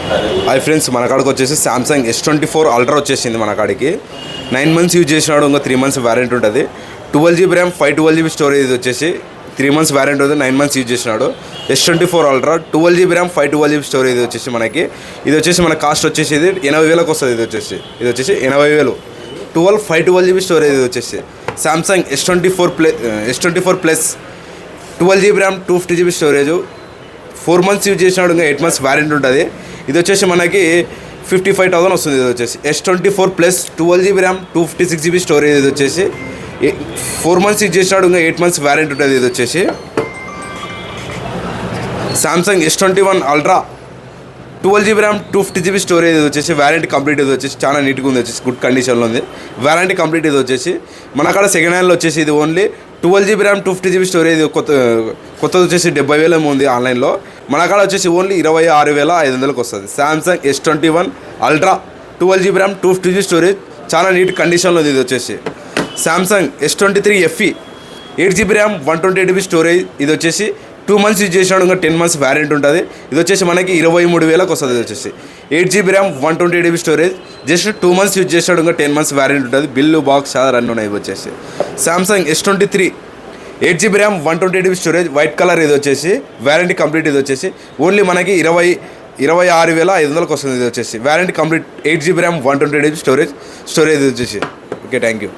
Hi friends, మన కాడికి వచ్చేసి సామ్సంగ్ S24 అల్ట్రా వచ్చేసింది మన కాడికి. 9 months యూజ్ చేసినాడు, ఇంకా 3 months వారంటీ ఉంటుంది. 12GB ర్యామ్ 512GB స్టోరేజ్ ఇది వచ్చేసి 3 months వారంటీ ఉంటుంది. 9 months యూజ్ చేసినాడు. S24 ultra 12GB RAM 512GB storage ఇది వచ్చేసి మనకి. ఇది వచ్చేసి మన కాస్ట్ వచ్చేసి ఇది 80,000కి వస్తుంది. ఇది వచ్చేసి 80,000. 512GB స్టోరేజ్ ఇది వచ్చేసి Samsung S24 plus 12GB RAM 250GB storage 4 months use చేసినాడు, ఇంకా 8 months వారంటీ ఉంటుంది. ఇది వచ్చేసి మనకి 55,000 వస్తుంది. ఇది వచ్చేసి S24 plus 12GB RAM 256GB storage ఇది వచ్చేసి 4 months యూజ్ చేసినాడు, ఇంకా 8 months వారంటీ ఉంటుంది. ఇది వచ్చేసి Samsung S21 ultra 12GB RAM 250GB storage ఇది వచ్చేసి వారంటీ కంప్లీట్. ఇది వచ్చేసి చాలా నీట్గా ఉంది, వచ్చేసి గుడ్ కండిషన్లో ఉంది, వారంటీ కంప్లీట్. ఇది వచ్చేసి మన కాడ సెకండ్ హ్యాండ్లో వచ్చేసి ఇది only 12GB RAM 250GB storage కొత్తది వచ్చేసి 70,000 ఉంది ఆన్లైన్లో. మన కాడ వచ్చేసి ఓన్లీ 26,500కి వస్తుంది. Samsung S21 ultra 12GB RAM 250GB storage చాలా నీట్ కండిషన్లో ఉంది. ఇది వచ్చేసి Samsung S23 FE 8GB RAM 128GB storage ఇది వచ్చేసి 2 months యూజ్ చేసినాడు, ఇంకా 10 months వారంటీ ఉంటుంది. ఇది వచ్చేసి మనకి 23,000కి వస్తుంది. ఇది వచ్చేసి 8GB RAM 128GB storage just 2 months use చేసినాడు, ఇంకా 10 months వారంటీ ఉంటుంది. బిల్లు బాక్స్ చాలా రన్ ఉన్నాయి. ఇవి వచ్చేసి Samsung S23 8GB RAM 128GB storage white colour ఇది వచ్చేసి వారంటీ కంప్లీట్. ఇది వచ్చేసి ఓన్లీ మనకి 26,500కి వస్తుంది. ఇది వచ్చేసి warranty complete 8GB RAM 128GB storage ఇది వచ్చేసి. Okay, thank you.